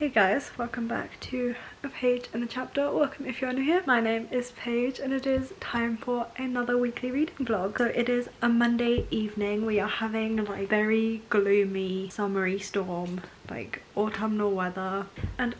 Hey guys, welcome back to A Page in the Chapter. Welcome if you're new here. My name is Paige and it is time for another weekly reading vlog. So it is a Monday evening. We are having like very gloomy summery storm, like autumnal weather, and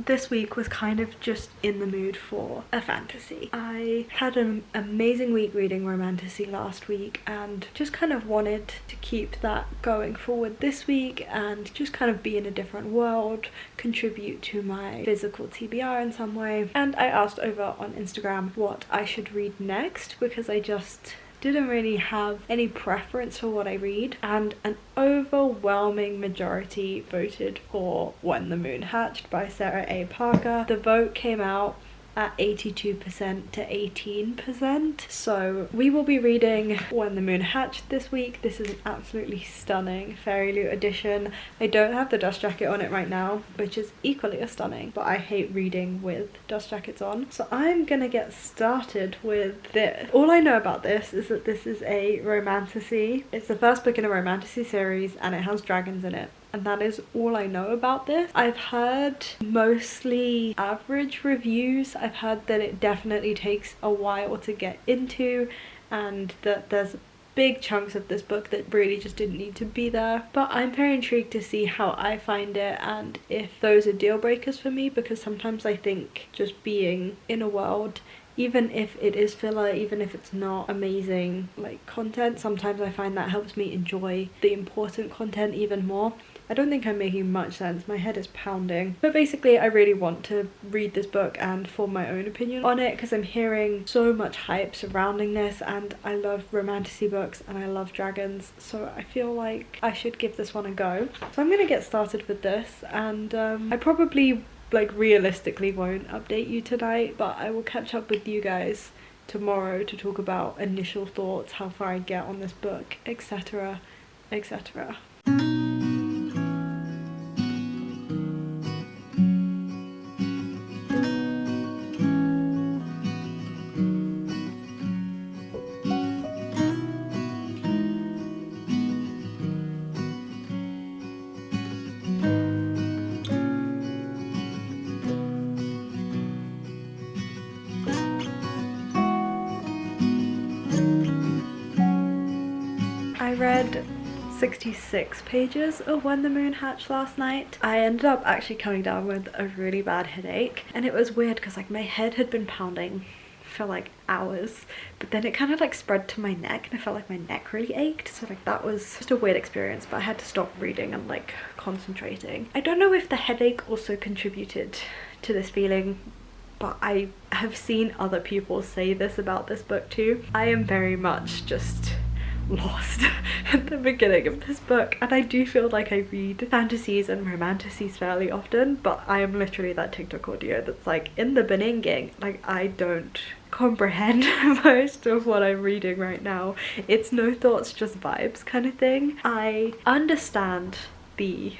this week was kind of just in the mood for a fantasy. I had an amazing week reading romantasy last week and just kind of wanted to keep that going forward this week and just kind of be in a different world, contribute to my physical TBR in some way. And I asked over on Instagram what I should read next because I just didn't really have any preference for what I read, and an overwhelming majority voted for When the Moon Hatched by Sarah A. Parker. The vote came out at 82% to 18%. So we will be reading When the Moon Hatched this week. This is an absolutely stunning Fairy Loot edition. I don't have the dust jacket on it right now, which is equally as stunning, but I hate reading with dust jackets on. So I'm gonna get started with this. All I know about this is that this is a romantasy. It's the first book in a romantasy series and it has dragons in it. And that is all I know about this. I've heard mostly average reviews. I've heard that it definitely takes a while to get into and that there's big chunks of this book that really just didn't need to be there. But I'm very intrigued to see how I find it and if those are deal breakers for me, because sometimes I think just being in a world, even if it is filler, even if it's not amazing like content, sometimes I find that helps me enjoy the important content even more. I don't think I'm making much sense, my head is pounding. But basically I really want to read this book and form my own opinion on it because I'm hearing so much hype surrounding this and I love romantasy books and I love dragons, so I feel like I should give this one a go. So I'm gonna get started with this and I probably like realistically won't update you tonight, but I will catch up with you guys tomorrow to talk about initial thoughts, how far I get on this book, etc, etc. I read 66 pages of When the Moon Hatched last night. I ended up actually coming down with a really bad headache, and it was weird because like my head had been pounding for like hours, but then it kind of like spread to my neck and I felt like my neck really ached, so like that was just a weird experience, but I had to stop reading and like concentrating. I don't know if the headache also contributed to this feeling, but I have seen other people say this about this book too. I am very much just lost at the beginning of this book, and I do feel like I read fantasies and romantasies fairly often, but I am literally that TikTok audio that's like in the beninging, like I don't comprehend most of what I'm reading right now. It's no thoughts, just vibes kind of thing. I understand the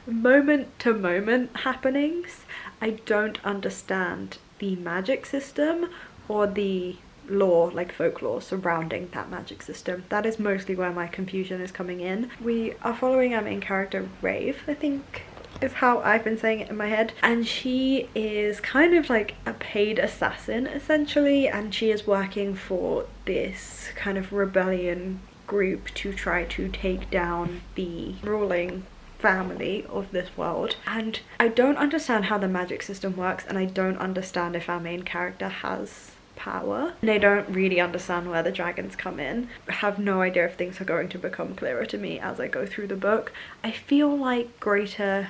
moment to moment happenings. I don't understand the magic system or the lore, like folklore surrounding that magic system. That is mostly where my confusion is coming in. We are following our main character, Rave, I think is how I've been saying it in my head, and she is kind of like a paid assassin essentially, and she is working for this kind of rebellion group to try to take down the ruling family of this world. And I don't understand how the magic system works, and I don't understand if our main character has power, and I don't really understand where the dragons come in. I have no idea if things are going to become clearer to me as I go through the book. I feel like greater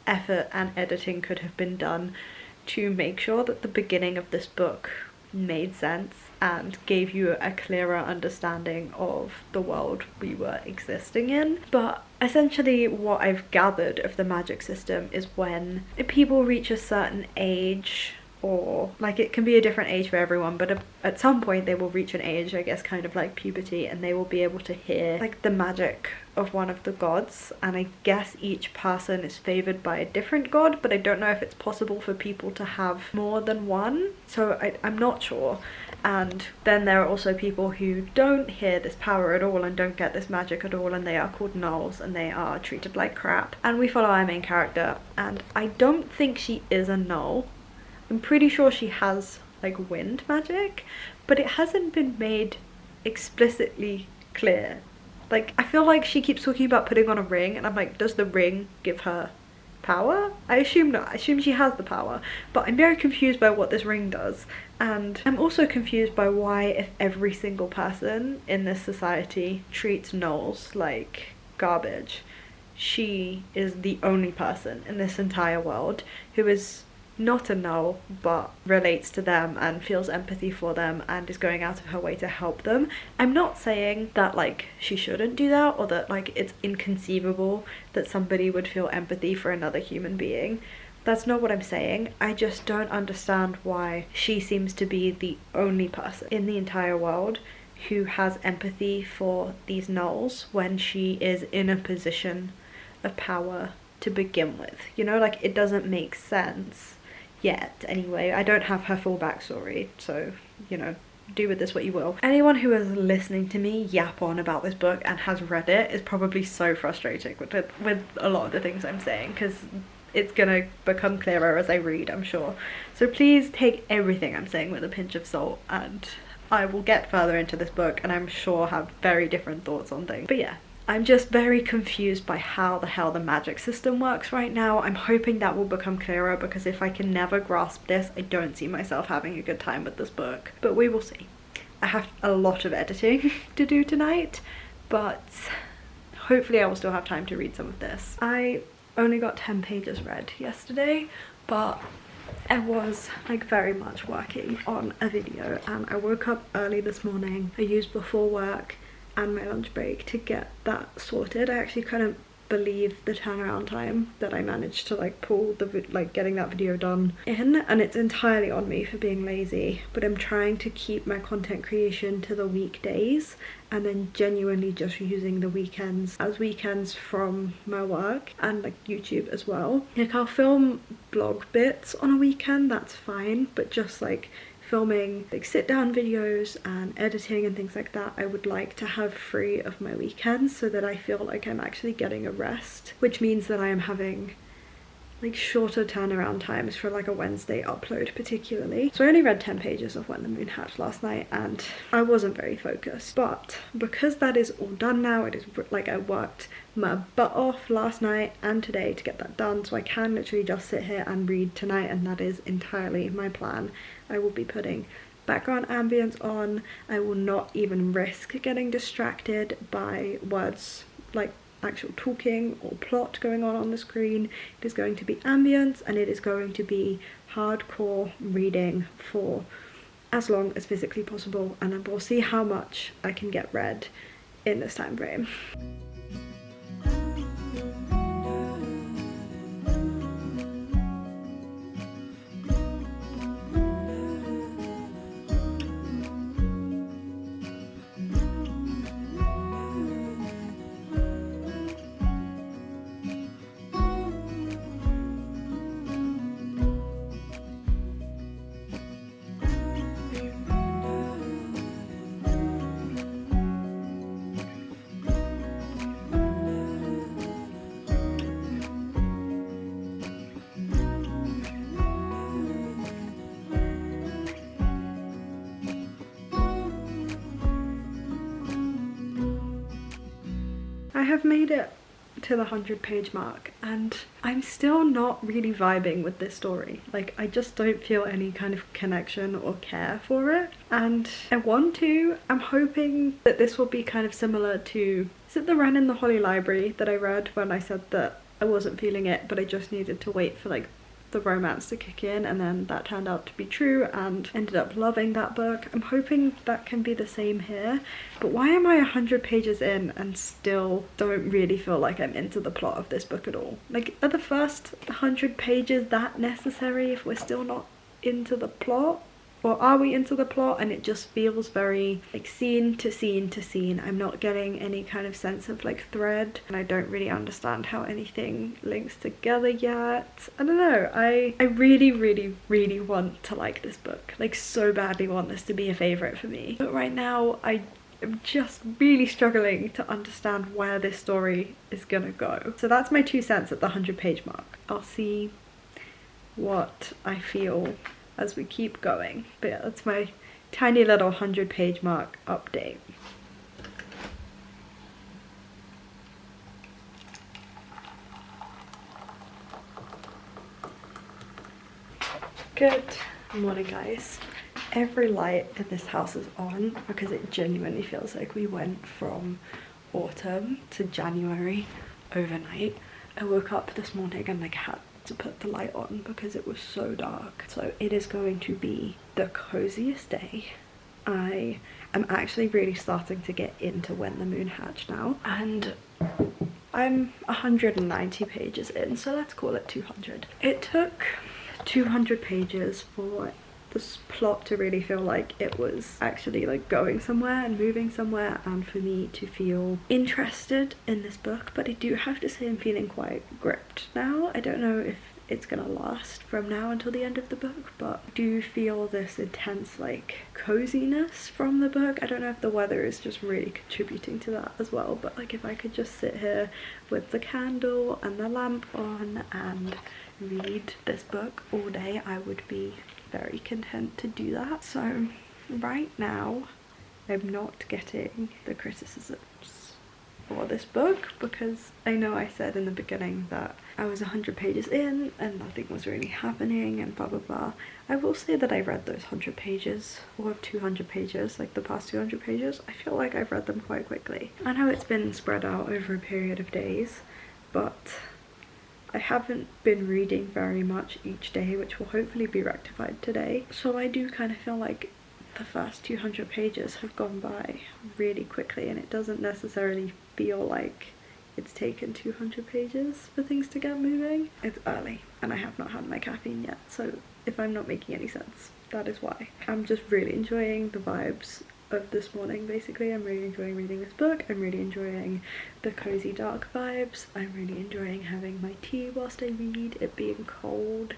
effort and editing could have been done to make sure that the beginning of this book made sense and gave you a clearer understanding of the world we were existing in. But essentially what I've gathered of the magic system is when people reach a certain age, or like it can be a different age for everyone, but at some point they will reach an age, I guess kind of like puberty, and they will be able to hear like the magic of one of the gods. And I guess each person is favored by a different god, but I don't know if it's possible for people to have more than one, so I'm not sure. And then there are also people who don't hear this power at all and don't get this magic at all, and they are called gnolls, and they are treated like crap. And we follow our main character, and I don't think she is a gnoll. I'm pretty sure she has like wind magic, but it hasn't been made explicitly clear. Like, I feel like she keeps talking about putting on a ring, and I'm like, does the ring give her power? I assume not. I assume she has the power, but I'm very confused by what this ring does. And I'm also confused by why, if every single person in this society treats gnolls like garbage, she is the only person in this entire world who is not a gnoll but relates to them and feels empathy for them and is going out of her way to help them. I'm not saying that like she shouldn't do that, or that like it's inconceivable that somebody would feel empathy for another human being. That's not what I'm saying. I just don't understand why she seems to be the only person in the entire world who has empathy for these gnolls when she is in a position of power to begin with. You know, like it doesn't make sense yet. Anyway, I don't have her full backstory, so you know, do with this what you will. Anyone who is listening to me yap on about this book and has read it is probably so frustrated with a lot of the things I'm saying, because it's gonna become clearer as I read, I'm sure. So please take everything I'm saying with a pinch of salt, and I will get further into this book and I'm sure have very different thoughts on things. But yeah, I'm just very confused by how the hell the magic system works right now. I'm hoping that will become clearer, because if I can never grasp this, I don't see myself having a good time with this book. But we will see. I have a lot of editing to do tonight, but hopefully I will still have time to read some of this. I only got 10 pages read yesterday, but I was like very much working on a video, and I woke up early this morning. I used before work and my lunch break to get that sorted. I actually couldn't believe the turnaround time that I managed to like pull the getting that video done in, and it's entirely on me for being lazy. But I'm trying to keep my content creation to the weekdays, and then genuinely just using the weekends as weekends from my work and like YouTube as well. Like I'll film blog bits on a weekend, that's fine, but just like filming like sit down videos and editing and things like that, I would like to have free of my weekends, so that I feel like I'm actually getting a rest, which means that I am having like shorter turnaround times for like a Wednesday upload particularly. So I only read 10 pages of When the Moon Hatched last night, and I wasn't very focused, but because that is all done now, it is like I worked my butt off last night and today to get that done, so I can literally just sit here and read tonight, and that is entirely my plan. I will be putting background ambience on. I will not even risk getting distracted by words like actual talking or plot going on the screen. It is going to be ambience, and it is going to be hardcore reading for as long as physically possible, and then we'll see how much I can get read in this time frame. I have made it to the 100-page mark, and I'm still not really vibing with this story. Like, I just don't feel any kind of connection or care for it, and I want to. I'm hoping that this will be kind of similar to, is it The Wren in the Holly Library that I read when I said that I wasn't feeling it, but I just needed to wait for like the romance to kick in, and then that turned out to be true and ended up loving that book. I'm hoping that can be the same here, but why am I 100 pages in and still don't really feel like I'm into the plot of this book at all? Like, are the first 100 pages that necessary if we're still not into the plot, or are we into the plot? And it just feels very like scene to scene to scene. I'm not getting any kind of sense of like thread, and I don't really understand how anything links together yet. I don't know, I really want to like this book, like so badly want this to be a favorite for me, but right now I'm just really struggling to understand where this story is gonna go. So that's my 2 cents at the 100-page mark. I'll see what I feel as we keep going. But yeah, that's my tiny little 100-page mark update. Good morning, guys. Every light in this house is on because it genuinely feels like we went from autumn to January overnight. I woke up this morning and like had to put the light on because it was so dark. So it is going to be the coziest day. I am actually really starting to get into When the Moon Hatched now, and I'm 190 pages in, so let's call it 200. It took 200 pages for this plot to really feel like it was actually like going somewhere and moving somewhere, and for me to feel interested in this book. But I do have to say I'm feeling quite gripped now. I don't know if it's gonna last from now until the end of the book, but I do feel this intense like coziness from the book. I don't know if the weather is just really contributing to that as well, but like if I could just sit here with the candle and the lamp on and read this book all day, I would be very content to do that. So right now I'm not getting the criticisms for this book because I know I said in the beginning that I was 100 pages in and nothing was really happening and blah blah blah. I will say that I read those 100 pages or 200 pages, like the past 200 pages. I feel like I've read them quite quickly. I know it's been spread out over a period of days, but I haven't been reading very much each day, which will hopefully be rectified today. So I do kind of feel like the first 200 pages have gone by really quickly, and it doesn't necessarily feel like it's taken 200 pages for things to get moving. It's early and I have not had my caffeine yet, so if I'm not making any sense, that is why. I'm just really enjoying the vibes of this morning. Basically, I'm really enjoying reading this book. I'm really enjoying the cozy dark vibes. I'm really enjoying having my tea whilst I read, it being cold,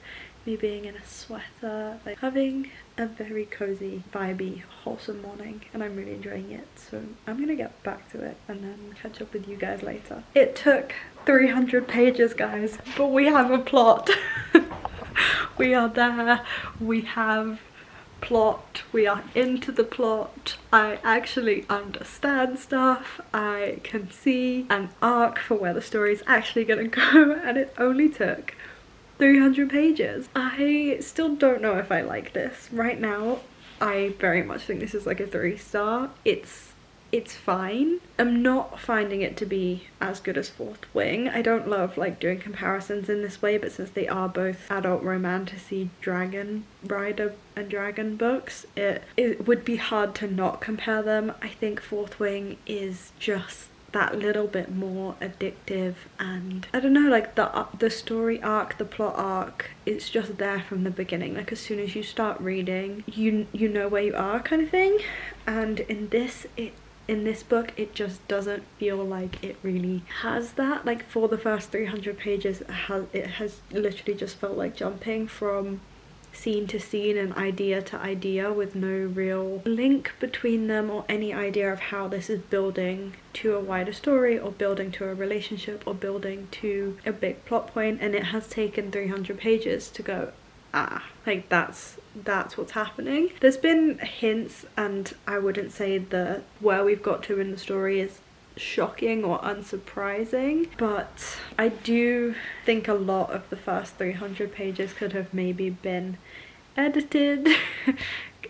me being in a sweater, like having a very cozy, vibey, wholesome morning, and I'm really enjoying it. So I'm gonna get back to it and then catch up with you guys later. It took 300 pages, guys, but we have a plot. We are there. We have plot, we are into the plot. I actually understand stuff. I can see an arc for where the story is actually gonna go, and it only took 300 pages. I still don't know if I like this. Right now, I very much think this is like a 3-star. It's fine. I'm not finding it to be as good as Fourth Wing. I don't love like doing comparisons in this way, but since they are both adult romantasy dragon rider and dragon books, it would be hard to not compare them. I think Fourth Wing is just that little bit more addictive, and I don't know, like the story arc, the plot arc, it's just there from the beginning. Like as soon as you start reading, you know where you are, kind of thing. And in this book it just doesn't feel like it really has that. Like for the first 300 pages it has literally just felt like jumping from scene to scene and idea to idea with no real link between them or any idea of how this is building to a wider story or building to a relationship or building to a big plot point. And it has taken 300 pages to go, like that's what's happening. There's been hints, and I wouldn't say that where we've got to in the story is shocking or unsurprising, but I do think a lot of the first 300 pages could have maybe been edited.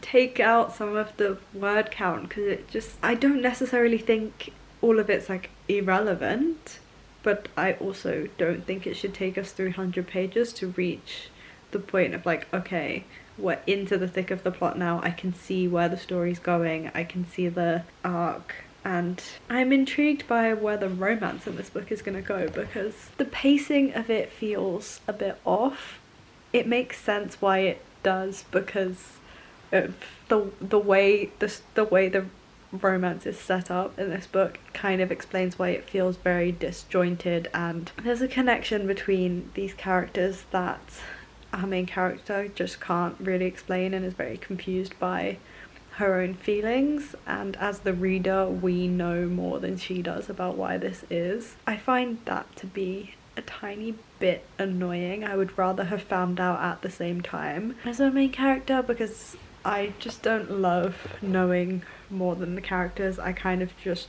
Take out some of the word count, because it just, I don't necessarily think all of it's like irrelevant, but I also don't think it should take us 300 pages to reach the point of like, okay, we're into the thick of the plot now, I can see where the story's going, I can see the arc, and I'm intrigued by where the romance in this book is going to go, because the pacing of it feels a bit off. It makes sense why does because of the way the romance is set up in this book kind of explains why it feels very disjointed, and there's a connection between these characters that our main character just can't really explain and is very confused by her own feelings, and as the reader we know more than she does about why this is. I find that to be a tiny bit annoying. I would rather have found out at the same time as our main character, because I just don't love knowing more than the characters. I kind of just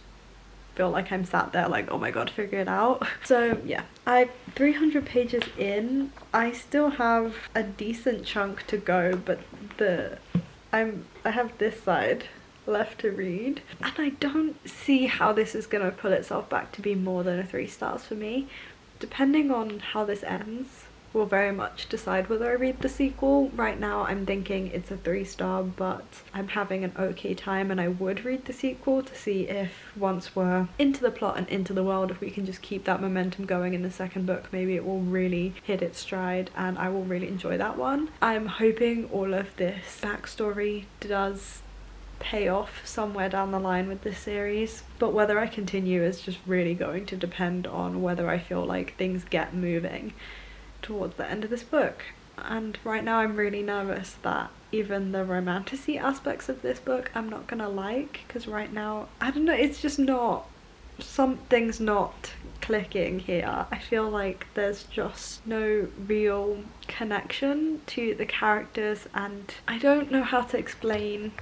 feel like I'm sat there like, oh my god, figure it out. So yeah, I'm 300 pages in. I still have a decent chunk to go, but I have this side left to read, and I don't see how this is gonna pull itself back to be more than a 3 stars for me. Depending on how this ends will very much decide whether I read the sequel. Right now I'm thinking it's a 3 star, but I'm having an okay time, and I would read the sequel to see if once we're into the plot and into the world, if we can just keep that momentum going in the second book, maybe it will really hit its stride and I will really enjoy that one. I'm hoping all of this backstory does pay off somewhere down the line with this series, but whether I continue is just really going to depend on whether I feel like things get moving towards the end of this book. And right now I'm really nervous that even the romantasy aspects of this book I'm not gonna like, because right now, I don't know, it's just not, something's not clicking here. I feel like there's just no real connection to the characters, and I don't know how to explain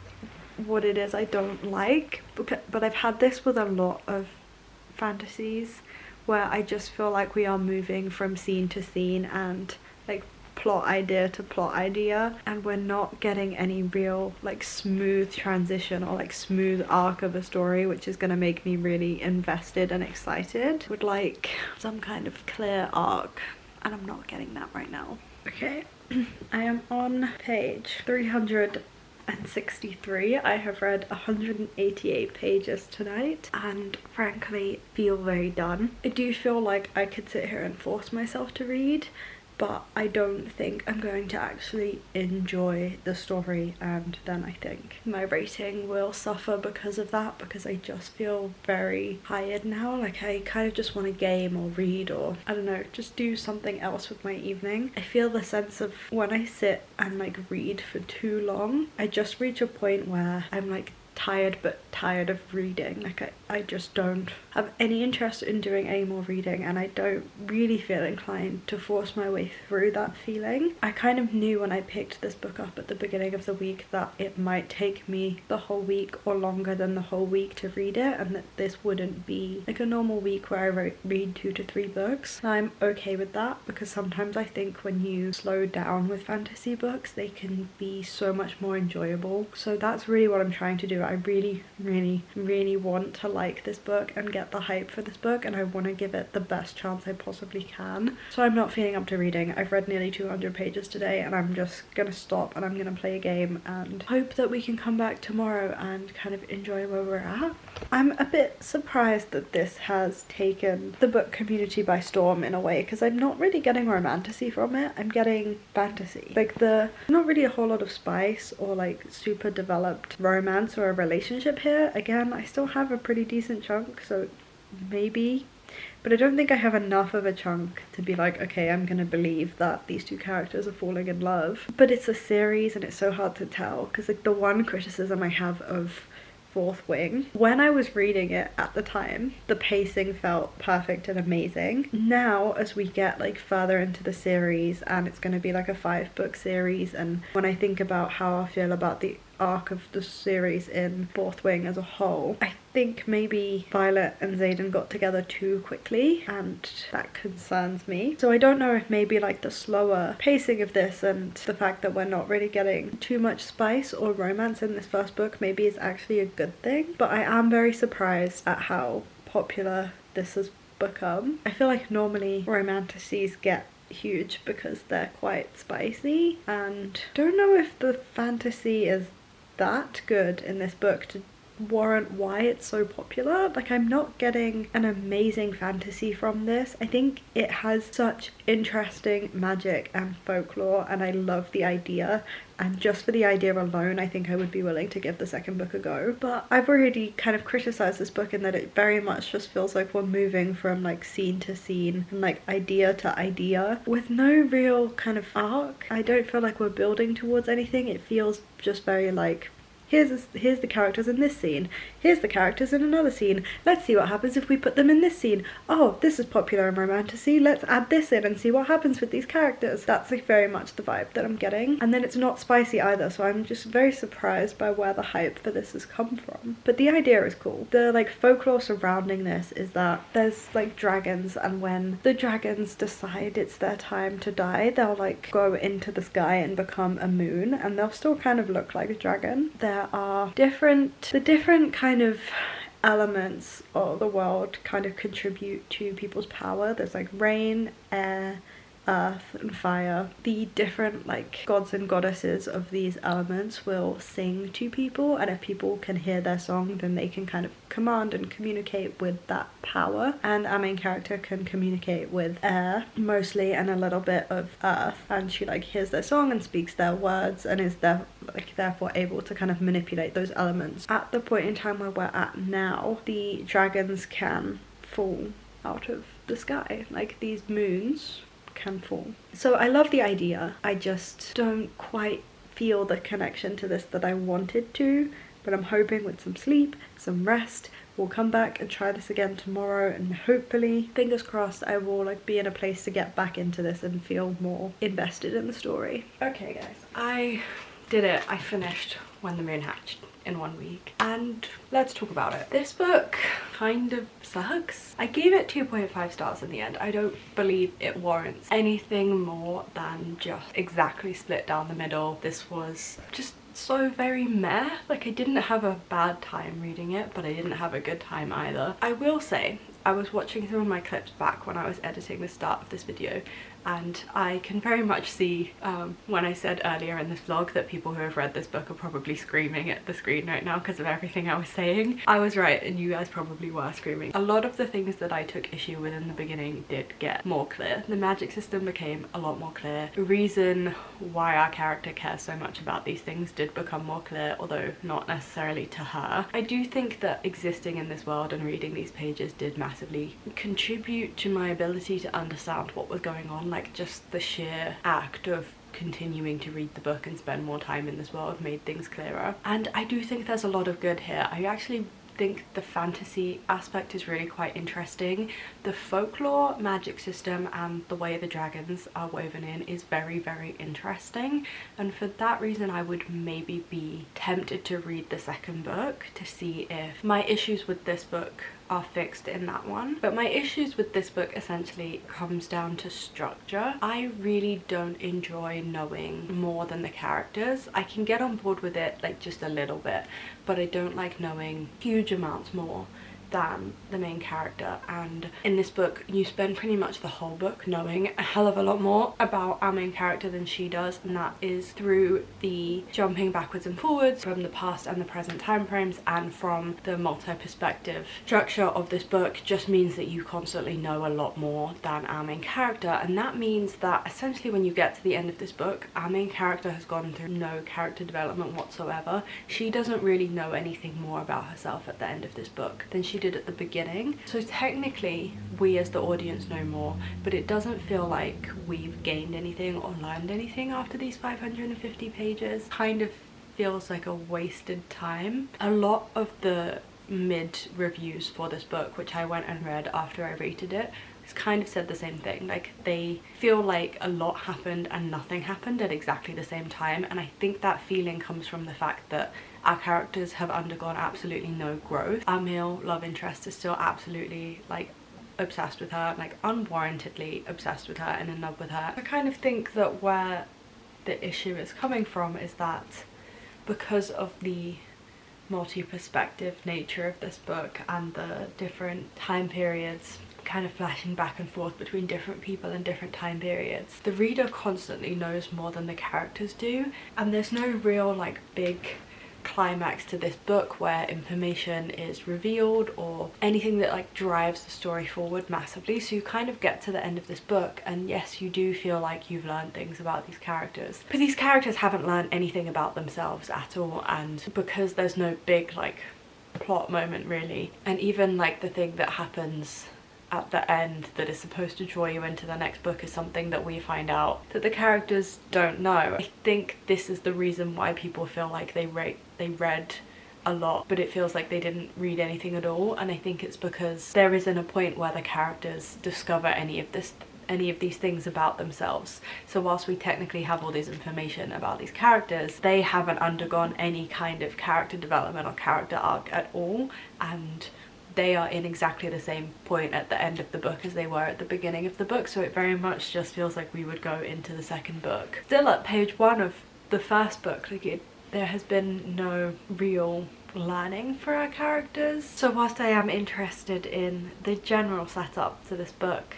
what it is I don't like, but I've had this with a lot of fantasies where I just feel like we are moving from scene to scene and like plot idea to plot idea, and we're not getting any real like smooth transition or like smooth arc of a story which is going to make me really invested and excited. Would like some kind of clear arc, and I'm not getting that right now. Okay, I am on page 363. I have read 188 pages tonight and frankly feel very done. I do feel like I could sit here and force myself to read, but I don't think I'm going to actually enjoy the story, and then I think my rating will suffer because of that, because I just feel very tired now. Like I kind of just want to game or read, or I don't know, just do something else with my evening. I feel the sense of when I sit and like read for too long, I just reach a point where I'm like tired, but tired of reading. Like I just don't have any interest in doing any more reading, and I don't really feel inclined to force my way through that feeling. I kind of knew when I picked this book up at the beginning of the week that it might take me the whole week or longer than the whole week to read it, and that this wouldn't be like a normal week where I read 2 to 3 books. And I'm okay with that, because sometimes I think when you slow down with fantasy books they can be so much more enjoyable. So that's really what I'm trying to do. I really want to like this book and get the hype for this book, and I want to give it the best chance I possibly can. So I'm not feeling up to reading. I've read nearly 200 pages today, and I'm just gonna stop and I'm gonna play a game and hope that we can come back tomorrow and kind of enjoy where we're at. I'm a bit surprised that this has taken the book community by storm in a way, because I'm not really getting romantasy from it. I'm getting fantasy. Like not really a whole lot of spice or like super developed romance or a relationship here. Again, I still have a pretty decent chunk, so maybe, but I don't think I have enough of a chunk to be like, okay, I'm gonna believe that these 2 characters are falling in love. But it's a series and it's so hard to tell, because like the one criticism I have of Fourth Wing, when I was reading it at the time, the pacing felt perfect and amazing. Now as we get like further into the series, and it's going to be like a 5-book series, and when I think about how I feel about the arc of the series in Fourth Wing as a whole, I think maybe Violet and Xaden got together too quickly, and that concerns me. So I don't know if maybe like the slower pacing of this and the fact that we're not really getting too much spice or romance in this first book maybe is actually a good thing, but I am very surprised at how popular this has become. I feel like normally romantasies get huge because they're quite spicy, and don't know if the fantasy is that good in this book to warrant why it's so popular. Like, I'm not getting an amazing fantasy from this. I think it has such interesting magic and folklore, and I love the idea, and just for the idea alone I think I would be willing to give the second book a go. But I've already kind of criticized this book in that it very much just feels like we're moving from like scene to scene and like idea to idea with no real kind of arc. I don't feel like we're building towards anything. It feels just very like, here's the characters in this scene, here's the characters in another scene, let's see what happens if we put them in this scene. Oh, this is popular in romantasy, let's add this in and see what happens with these characters. That's like very much the vibe that I'm getting. And then it's not spicy either, so I'm just very surprised by where the hype for this has come from. But the idea is cool. The like folklore surrounding this is that there's like dragons, and when the dragons decide it's their time to die, they'll like go into the sky and become a moon, and they'll still kind of look like a dragon. There are the different kind of elements of the world kind of contribute to people's power. There's like rain, air, earth and fire. The different like gods and goddesses of these elements will sing to people, and if people can hear their song then they can kind of command and communicate with that power. And our main character can communicate with air mostly and a little bit of earth, and she like hears their song and speaks their words and is therefore able to kind of manipulate those elements. At the point in time where we're at now, the dragons can fall out of the sky, like these moons can fall. So I love the idea, I just don't quite feel the connection to this that I wanted to, but I'm hoping with some sleep, some rest, we'll come back and try this again tomorrow, and hopefully, fingers crossed, I will like be in a place to get back into this and feel more invested in the story. Okay guys, I did it. I finished When the Moon Hatched in 1 week, and let's talk about it. This book kind of sucks. I gave it 2.5 stars in the end. I don't believe it warrants anything more than just exactly split down the middle. This was just so very meh. Like, I didn't have a bad time reading it, but I didn't have a good time either. I will say, I was watching some of my clips back when I was editing the start of this video, and I can very much see when I said earlier in this vlog that people who have read this book are probably screaming at the screen right now because of everything I was saying. I was right, and you guys probably were screaming. A lot of the things that I took issue with in the beginning did get more clear. The magic system became a lot more clear. The reason why our character cares so much about these things did become more clear, although not necessarily to her. I do think that existing in this world and reading these pages did massively contribute to my ability to understand what was going on. Like, just the sheer act of continuing to read the book and spend more time in this world made things clearer. And I do think there's a lot of good here. I actually think the fantasy aspect is really quite interesting. The folklore, magic system and the way the dragons are woven in is very, very interesting, and for that reason I would maybe be tempted to read the second book to see if my issues with this book are fixed in that one. But my issues with this book essentially comes down to structure. I really don't enjoy knowing more than the characters. I can get on board with it like just a little bit, but I don't like knowing huge amounts more than the main character. And in this book you spend pretty much the whole book knowing a hell of a lot more about our main character than she does, and that is through the jumping backwards and forwards from the past and the present time frames, and from the multi-perspective structure of this book just means that you constantly know a lot more than our main character. And that means that essentially when you get to the end of this book, our main character has gone through no character development whatsoever. She doesn't really know anything more about herself at the end of this book than she did at the beginning. So technically we as the audience know more, but it doesn't feel like we've gained anything or learned anything after these 550 pages. Kind of feels like a wasted time. A lot of the mid reviews for this book, which I went and read after I rated it, kind of said the same thing. Like, they feel like a lot happened and nothing happened at exactly the same time, and I think that feeling comes from the fact that our characters have undergone absolutely no growth. Our male love interest is still absolutely like obsessed with her, like unwarrantedly obsessed with her and in love with her. I kind of think that where the issue is coming from is that because of the multi-perspective nature of this book and the different time periods kind of flashing back and forth between different people and different time periods, the reader constantly knows more than the characters do, and there's no real like big climax to this book where information is revealed or anything that like drives the story forward massively. So you kind of get to the end of this book and yes, you do feel like you've learned things about these characters, but these characters haven't learned anything about themselves at all. And because there's no big like plot moment really, and even like the thing that happens at the end that is supposed to draw you into the next book is something that we find out that the characters don't know. I think this is the reason why people feel like they read a lot, but it feels like they didn't read anything at all. And I think it's because there isn't a point where the characters discover any of these things about themselves. So whilst we technically have all this information about these characters, they haven't undergone any kind of character development or character arc at all, and they are in exactly the same point at the end of the book as they were at the beginning of the book. So it very much just feels like we would go into the second book still at page 1 of the first book. Like there has been no real learning for our characters. So whilst I am interested in the general setup to this book,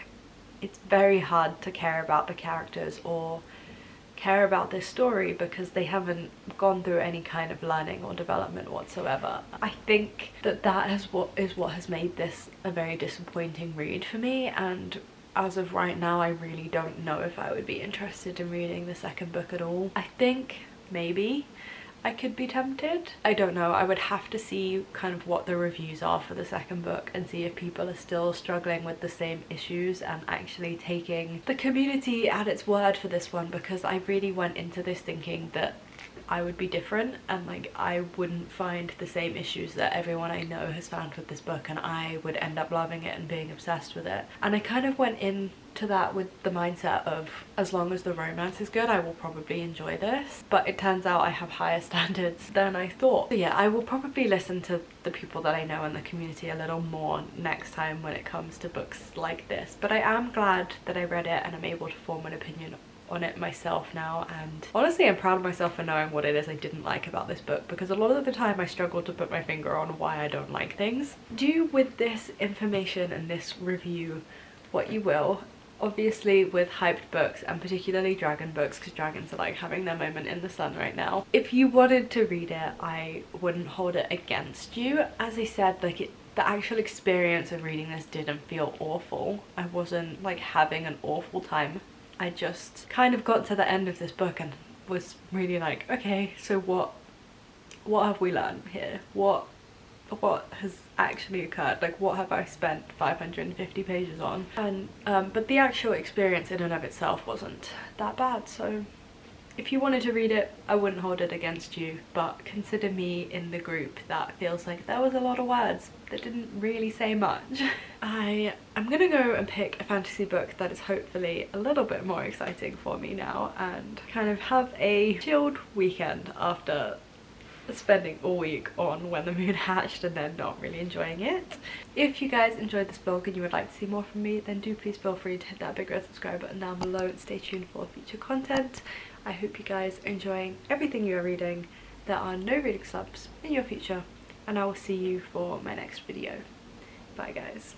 it's very hard to care about the characters or care about this story because they haven't gone through any kind of learning or development whatsoever. I think that is what has made this a very disappointing read for me, and as of right now I really don't know if I would be interested in reading the second book at all. I think maybe I could be tempted. I don't know. I would have to see kind of what the reviews are for the second book and see if people are still struggling with the same issues and actually taking the community at its word for this one, because I really went into this thinking that I would be different and like I wouldn't find the same issues that everyone I know has found with this book, and I would end up loving it and being obsessed with it. And I kind of went into that with the mindset of as long as the romance is good I will probably enjoy this, but it turns out I have higher standards than I thought. So yeah, I will probably listen to the people that I know in the community a little more next time when it comes to books like this, but I am glad that I read it and I'm able to form an opinion on it myself now. And honestly I'm proud of myself for knowing what it is I didn't like about this book, because a lot of the time I struggle to put my finger on why I don't like things. Do with this information and this review what you will. Obviously with hyped books, and particularly dragon books, because dragons are like having their moment in the sun right now, if you wanted to read it I wouldn't hold it against you. As I said, like the actual experience of reading this didn't feel awful. I wasn't like having an awful time. I just kind of got to the end of this book and was really like, okay, so what have we learned here? What has actually occurred? Like what have I spent 550 pages on? And but the actual experience in and of itself wasn't that bad. So if you wanted to read it I wouldn't hold it against you, but consider me in the group that feels like there was a lot of words that didn't really say much. I'm gonna go and pick a fantasy book that is hopefully a little bit more exciting for me now and kind of have a chilled weekend after spending all week on When the Moon Hatched and then not really enjoying it. If you guys enjoyed this vlog and you would like to see more from me, then do please feel free to hit that big red subscribe button down below and stay tuned for future content. I hope you guys are enjoying everything you are reading. There are no reading slumps in your future, and I will see you for my next video. Bye guys.